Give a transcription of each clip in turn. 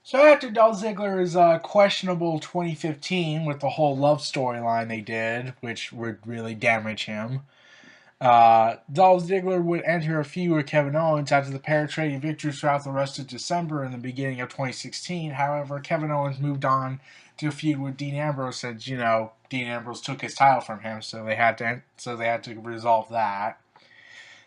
So after Dolph Ziggler's questionable 2015 with the whole love storyline they did, which would really damage him, Dolph Ziggler would enter a feud with Kevin Owens after the pair traded victories throughout the rest of December and the beginning of 2016. However, Kevin Owens moved on to a feud with Dean Ambrose since Dean Ambrose took his title from him, so they had to resolve that.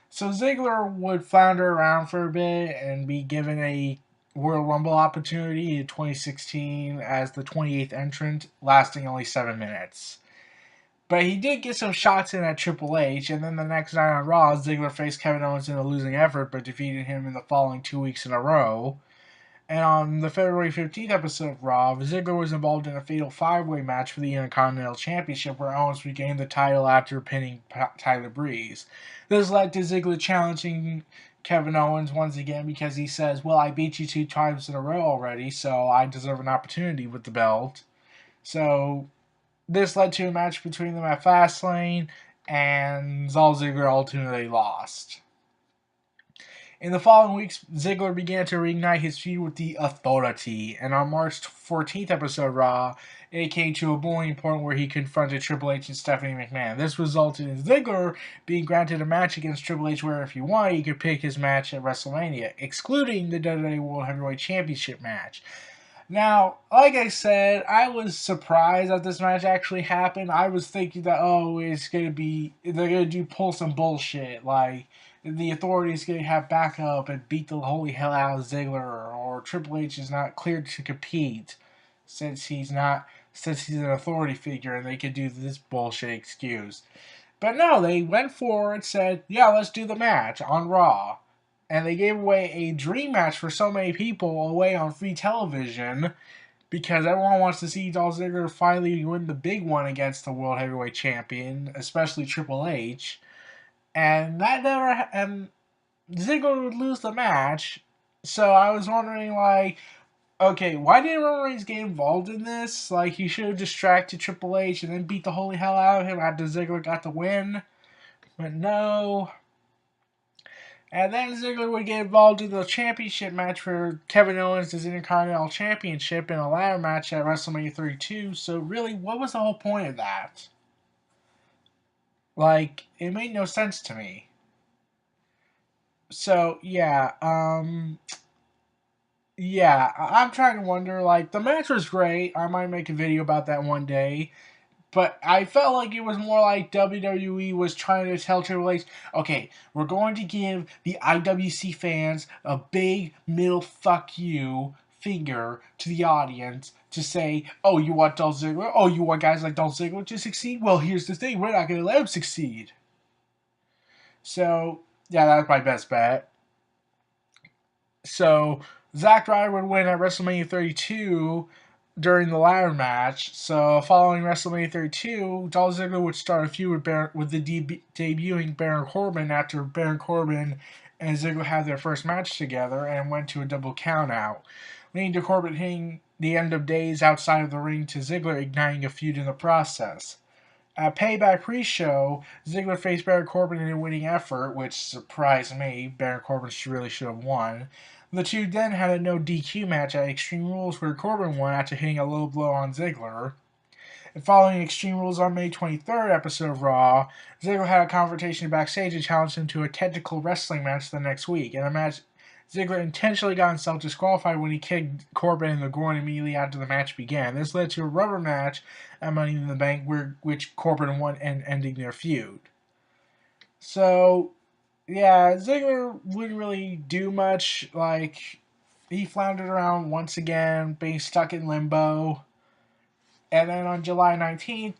So Ziggler would flounder around for a bit and be given a Royal Rumble opportunity in 2016 as the 28th entrant, lasting only 7 minutes. But he did get some shots in at Triple H, and then the next night on Raw, Ziggler faced Kevin Owens in a losing effort, but defeated him in the following 2 weeks in a row. And on the February 15th episode of Raw, Ziggler was involved in a fatal five-way match for the Intercontinental Championship where Owens regained the title after pinning Tyler Breeze. This led to Ziggler challenging Kevin Owens once again because he says, well, I beat you 2 times in a row already, so I deserve an opportunity with the belt. So this led to a match between them at Fastlane, and Ziggler ultimately lost. In the following weeks, Ziggler began to reignite his feud with the Authority, and on March 14th episode of Raw, it came to a boiling point where he confronted Triple H and Stephanie McMahon. This resulted in Ziggler being granted a match against Triple H where, if he wanted, he could pick his match at WrestleMania, excluding the WWE World Heavyweight Championship match. Now, like I said, I was surprised that this match actually happened. I was thinking that, they're gonna pull some bullshit, like the Authority's gonna have backup and beat the holy hell out of Ziggler, or Triple H is not cleared to compete since he's an authority figure and they could do this bullshit excuse. But no, they went forward, said, yeah, let's do the match on Raw. And they gave away a dream match for so many people away on free television because everyone wants to see Dolph Ziggler finally win the big one against the World Heavyweight Champion, especially Triple H. And Ziggler would lose the match. So I was wondering, like, okay, why didn't Roman Reigns get involved in this? Like, he should have distracted Triple H and then beat the holy hell out of him after Ziggler got the win. But no. And then Ziggler would get involved in the championship match for Kevin Owens' Intercontinental Championship in a ladder match at WrestleMania 32. So really, what was the whole point of that? Like, it made no sense to me. So yeah, I'm trying to wonder. Like, the match was great. I might make a video about that one day. But I felt like it was more like WWE was trying to tell Triple H, okay, we're going to give the IWC fans a big middle fuck you finger to the audience to say, oh, you want Dolph Ziggler? Oh, you want guys like Dolph Ziggler to succeed? Well, here's the thing, we're not going to let him succeed. So, yeah, that's my best bet. So, Zack Ryder would win at WrestleMania 32 during the ladder match. So, following WrestleMania 32, Dolph Ziggler would start a feud with the debuting Baron Corbin after Baron Corbin and Ziggler had their first match together and went to a double countout, leading to Corbin hitting the end of days outside of the ring to Ziggler, igniting a feud in the process. At Payback pre-show, Ziggler faced Baron Corbin in a winning effort, which surprised me. Baron Corbin really should have won. The two then had a no DQ match at Extreme Rules where Corbin won after hitting a low blow on Ziggler. And following Extreme Rules on May 23rd episode of Raw, Ziggler had a confrontation backstage and challenged him to a technical wrestling match the next week. In a match, Ziggler intentionally got himself disqualified when he kicked Corbin in the groin immediately after the match began. This led to a rubber match at Money in the Bank, which Corbin won and ending their feud. So, yeah, Ziggler wouldn't really do much. Like, he floundered around once again, being stuck in limbo. And then on July 19th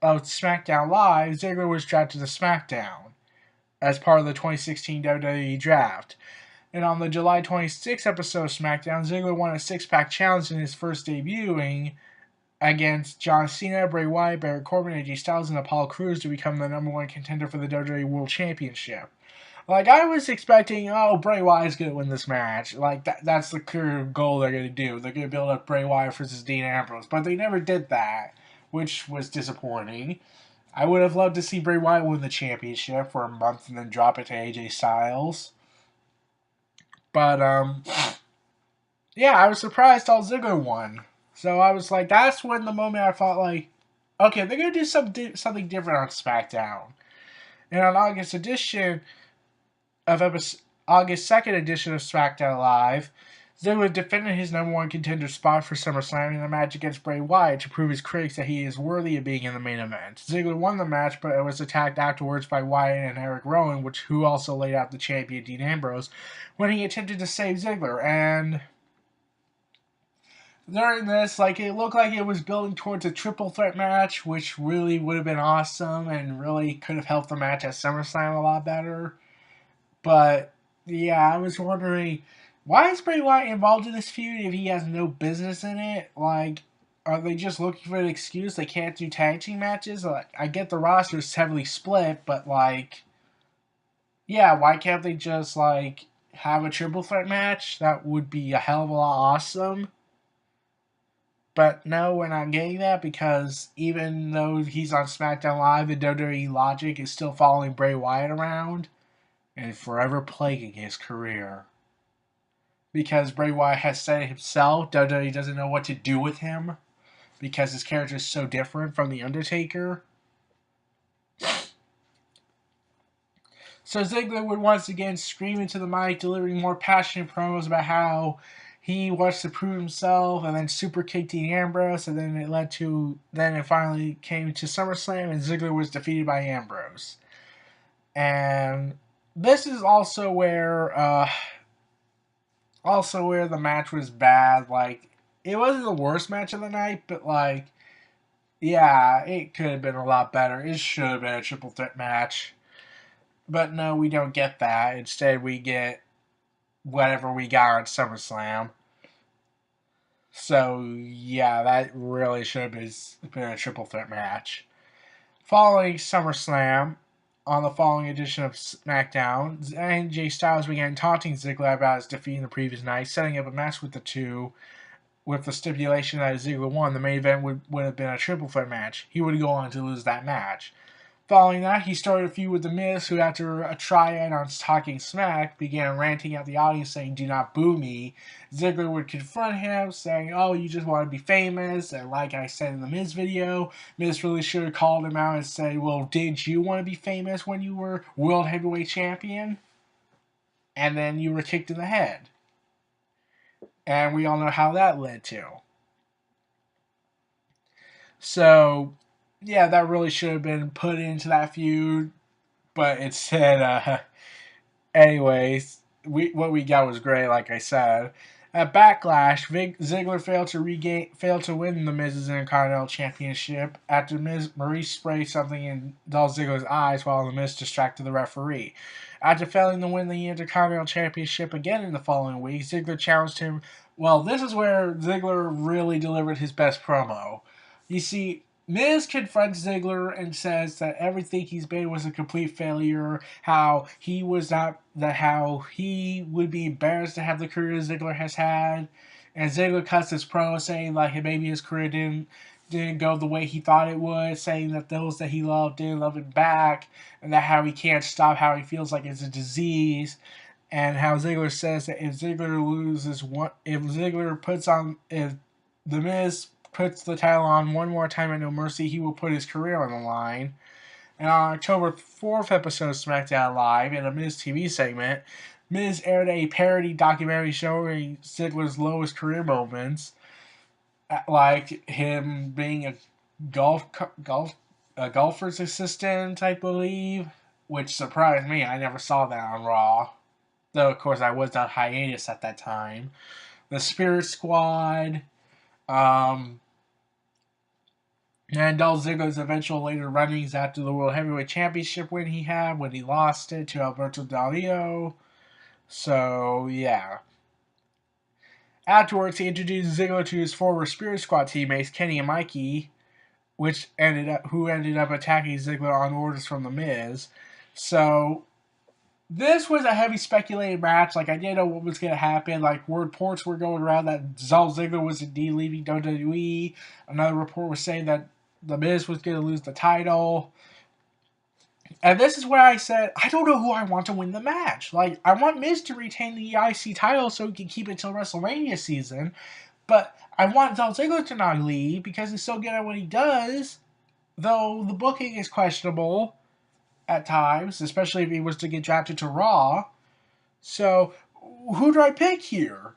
of SmackDown Live, Ziggler was drafted to SmackDown as part of the 2016 WWE Draft. And on the July 26th episode of SmackDown, Ziggler won a six-pack challenge in his first debuting against John Cena, Bray Wyatt, Baron Corbin, AJ Styles, and Apollo Crews to become the number one contender for the WWE World Championship. Like, I was expecting, Bray Wyatt's going to win this match. Like, that's the clear goal they're going to do. They're going to build up Bray Wyatt versus Dean Ambrose. But they never did that, which was disappointing. I would have loved to see Bray Wyatt win the championship for a month and then drop it to AJ Styles. But, yeah, I was surprised Dolph Ziggler won. So I was like, that's when the moment I thought like, okay, they're gonna do something different on SmackDown. And on August 2nd edition of SmackDown Live, Ziggler defended his number one contender spot for SummerSlam in a match against Bray Wyatt to prove his critics that he is worthy of being in the main event. Ziggler won the match, but it was attacked afterwards by Wyatt and Eric Rowan, who also laid out the champion Dean Ambrose, when he attempted to save Ziggler. And during this, like, it looked like it was building towards a triple threat match, which really would have been awesome and really could have helped the match at SummerSlam a lot better. But yeah, I was wondering, why is Bray Wyatt involved in this feud if he has no business in it? Like, are they just looking for an excuse they can't do tag team matches? Like, I get the roster is heavily split, but like, yeah, why can't they just like have a triple threat match? That would be a hell of a lot awesome. But no, we're not getting that because even though he's on SmackDown Live, the WWE logic is still following Bray Wyatt around and forever plaguing his career. Because Bray Wyatt has said himself, WWE doesn't know what to do with him because his character is so different from The Undertaker. So Ziggler would once again scream into the mic, delivering more passionate promos about how he wants to prove himself, and then super kicked Dean Ambrose, and then it finally came to SummerSlam, and Ziggler was defeated by Ambrose. And this is also where the match was bad. Like, it wasn't the worst match of the night, but like, yeah, it could have been a lot better. It should have been a triple threat match. But no, we don't get that. Instead, we get whatever we got on SummerSlam. So, yeah, that really should have been a triple threat match. Following SummerSlam, on the following edition of SmackDown, AJ Styles began taunting Ziggler about his defeat in the previous night, setting up a match with the two, with the stipulation that if Ziggler won, the main event would have been a triple threat match. He would go on to lose that match. Following that, he started a feud with The Miz, who, after a triad on Talking Smack, began ranting at the audience saying, "Do not boo me." Ziggler would confront him, saying, "Oh, you just want to be famous." And like I said in the Miz video, Miz really should have called him out and said, "Well, did you want to be famous when you were World Heavyweight Champion?" And then you were kicked in the head. And we all know how that led to. So, yeah, that really should have been put into that feud, but it said, anyways, what we got was great, like I said. At Backlash, Ziggler failed to win the Miz's Intercontinental Championship after Maurice sprayed something in Dolph Ziggler's eyes while the Miz distracted the referee. After failing to win the Intercontinental Championship again in the following week, Ziggler challenged him. Well, this is where Ziggler really delivered his best promo. You see, Miz confronts Ziggler and says that everything he's been was a complete failure. How he would be embarrassed to have the career Ziggler has had, and Ziggler cuts his promo saying like maybe his career didn't go the way he thought it would, saying that those that he loved didn't love him back, and that how he can't stop how he feels like it's a disease. And how Ziggler says that if The Miz puts the title on one more time at No Mercy, he will put his career on the line. And on October 4th episode of SmackDown Live, in a Miz TV segment, Miz aired a parody documentary showing Ziggler's lowest career moments, like him being a golfer's assistant, I believe, which surprised me. I never saw that on Raw. Though, of course, I was on hiatus at that time. The Spirit Squad, and Dolph Ziggler's eventual later runnings after the World Heavyweight Championship win he had when he lost it to Alberto Del Rio. So, yeah. Afterwards, he introduced Ziggler to his former Spirit Squad teammates, Kenny and Mikey, who ended up attacking Ziggler on orders from The Miz. So, this was a heavy speculated match. Like, I didn't know what was going to happen. Like, reports were going around that Dolph Ziggler was indeed leaving WWE. Another report was saying that The Miz was going to lose the title. And this is where I said, I don't know who I want to win the match. Like, I want Miz to retain the IC title so he can keep it till WrestleMania season. But I want Dolph Ziggler to not leave because he's so good at what he does. Though the booking is questionable at times, especially if he was to get drafted to Raw. So, who do I pick here?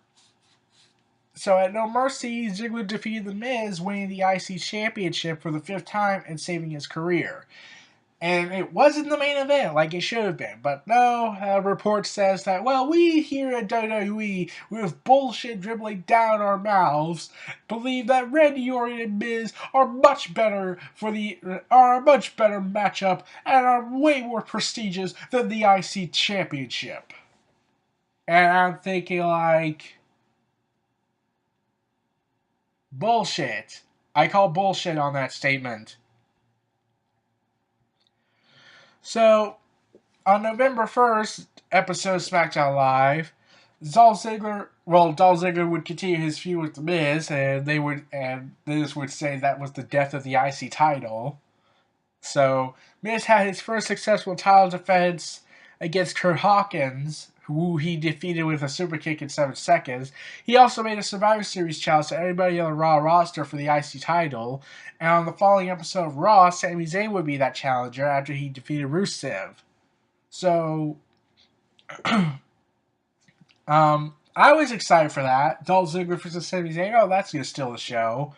So at No Mercy, Ziggler defeated The Miz, winning the IC Championship for the 5th time and saving his career. And it wasn't the main event like it should have been. But no, a report says that, well, we here at WWE, with bullshit dribbling down our mouths, believe that Randy Orton and Miz are much better are a much better matchup and are way more prestigious than the IC Championship. And I'm thinking like, bullshit. I call bullshit on that statement. So, on November 1st, episode SmackDown Live, Dolph Ziggler would continue his feud with The Miz, and Miz would say that was the death of the IC title. So, Miz had his first successful title defense against Kurt Hawkins, who he defeated with a super kick in 7 seconds. He also made a Survivor Series challenge to everybody on the Raw roster for the IC title. And on the following episode of Raw, Sami Zayn would be that challenger after he defeated Rusev. So, I was excited for that. Dolph Ziggler versus Sami Zayn. Oh, that's going to steal the show.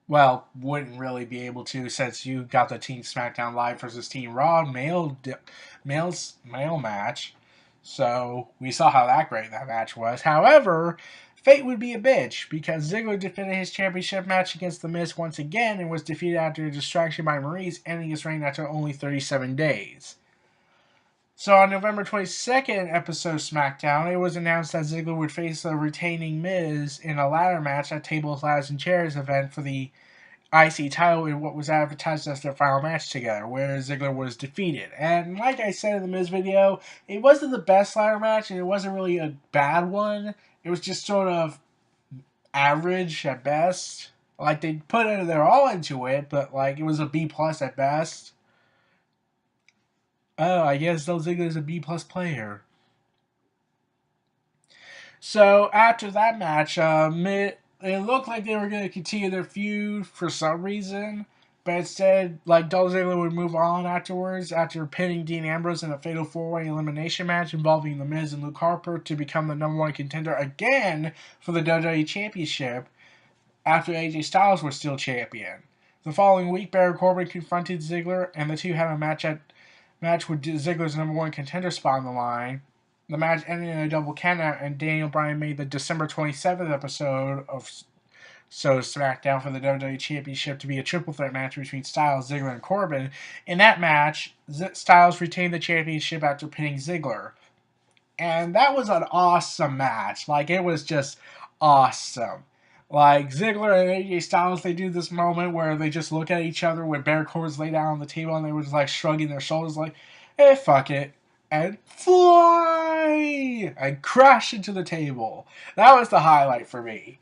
Well, wouldn't really be able to since you got the Team SmackDown Live versus Team Raw male match. So, we saw how great that match was. However, fate would be a bitch because Ziggler defended his championship match against The Miz once again and was defeated after a distraction by Maurice, ending his reign after only 37 days. So on November 22nd episode of SmackDown, it was announced that Ziggler would face the retaining Miz in a ladder match at Tables, Ladders, and Chairs event for the IC title in what was advertised as their final match together, where Ziggler was defeated. And like I said in the Miz video, it wasn't the best ladder match, and it wasn't really a bad one. It was just sort of average at best. Like, they put their all into it, but like it was a B+ at best. Oh, I guess Dolph Ziggler is a B+ player. So after that match, it looked like they were going to continue their feud for some reason, but instead, like, Dolph Ziggler would move on afterwards after pinning Dean Ambrose in a fatal 4-way elimination match involving The Miz and Luke Harper to become the #1 contender again for the WWE Championship after AJ Styles was still champion. The following week, Baron Corbin confronted Ziggler, and the two had a match with Ziggler's #1 contender spot on the line. The match ended in a double countout, and Daniel Bryan made the December 27th episode of SmackDown for the WWE Championship to be a triple threat match between Styles, Ziggler, and Corbin. In that match, Styles retained the championship after pinning Ziggler. And that was an awesome match. Like, it was just awesome. Like, Ziggler and AJ Styles, they do this moment where they just look at each other with Baron Corbin's laid down on the table and they were just like shrugging their shoulders like, hey, fuck it. And fly! And crash into the table. That was the highlight for me.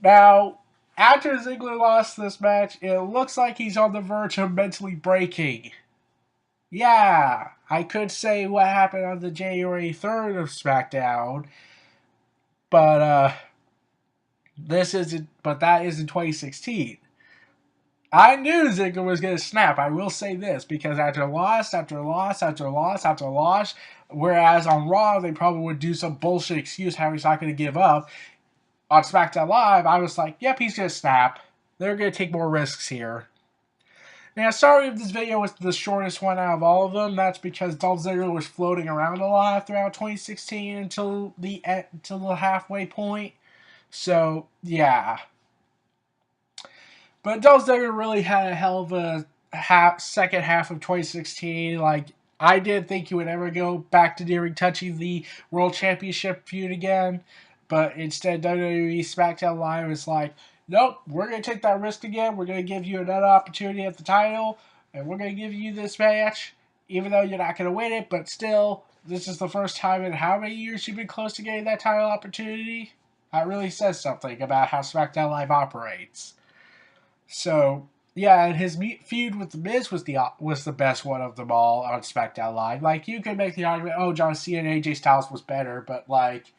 Now, after Ziggler lost this match, it looks like he's on the verge of mentally breaking. Yeah, I could say what happened on the January 3rd of SmackDown, but that is in 2016. I knew Ziggler was going to snap. I will say this, because after loss, whereas on Raw, they probably would do some bullshit excuse how he's not going to give up. On SmackDown Live, I was like, yep, he's going to snap. They're going to take more risks here. Now, sorry if this video was the shortest one out of all of them. That's because Dolph Ziggler was floating around a lot throughout 2016 until the halfway point. So, yeah. But Dolph Ziggler really had a hell of a second half of 2016. Like, I didn't think he would ever go back to daring touching the World Championship feud again. But instead, WWE SmackDown Live is like, nope, we're going to take that risk again. We're going to give you another opportunity at the title. And we're going to give you this match. Even though you're not going to win it. But still, this is the first time in how many years you've been close to getting that title opportunity? That really says something about how SmackDown Live operates. So, Yeah, and his feud with the Miz was the best one of them all on SmackDown Live. Like, you could make the argument, oh, John Cena and AJ Styles was better, but like,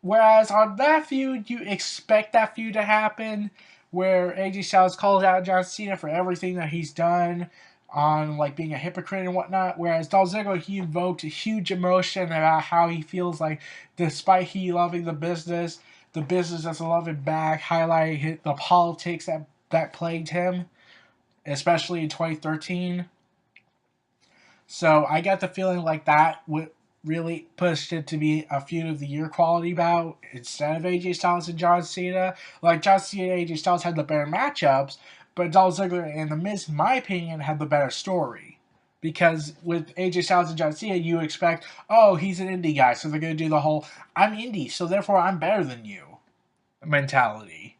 whereas on that feud, you expect that feud to happen, where AJ Styles calls out John Cena for everything that he's done on like being a hypocrite and whatnot. Whereas Dolph Ziggler, he invoked a huge emotion about how he feels like, despite he loving the business doesn't love him back, highlighting the politics that plagued him, especially in 2013. So I got the feeling like that would really pushed it to be a feud of the year quality bout instead of AJ Styles and John Cena. Like, John Cena and AJ Styles had the better matchups, but Dolph Ziggler and The Miz, in my opinion, had the better story. Because with AJ Styles and John Cena, you expect, oh, he's an indie guy, so they're going to do the whole, I'm indie, so therefore I'm better than you mentality.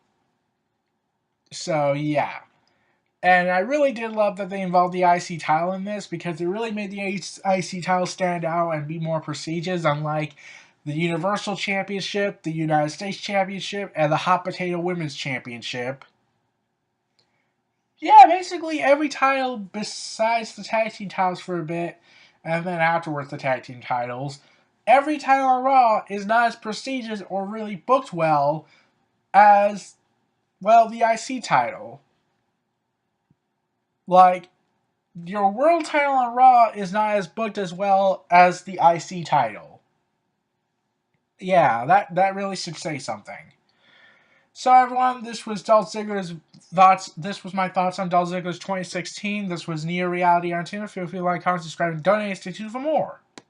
So, yeah. And I really did love that they involved the IC title in this, because it really made the IC title stand out and be more prestigious, unlike the Universal Championship, the United States Championship, and the Hot Potato Women's Championship. Yeah, basically every title besides the tag team titles for a bit, and then afterwards the tag team titles. Every title on Raw is not as prestigious or really booked well as, well, the IC title. Like, your world title on Raw is not as booked as well as the IC title. Yeah, that really should say something. So everyone, this was Dolph Ziggler's thoughts. This was my thoughts on Dolph Ziggler's 2016. This was Near Reality Entertainment. Feel free to like, comment, subscribe, and donate. Stay tuned for more.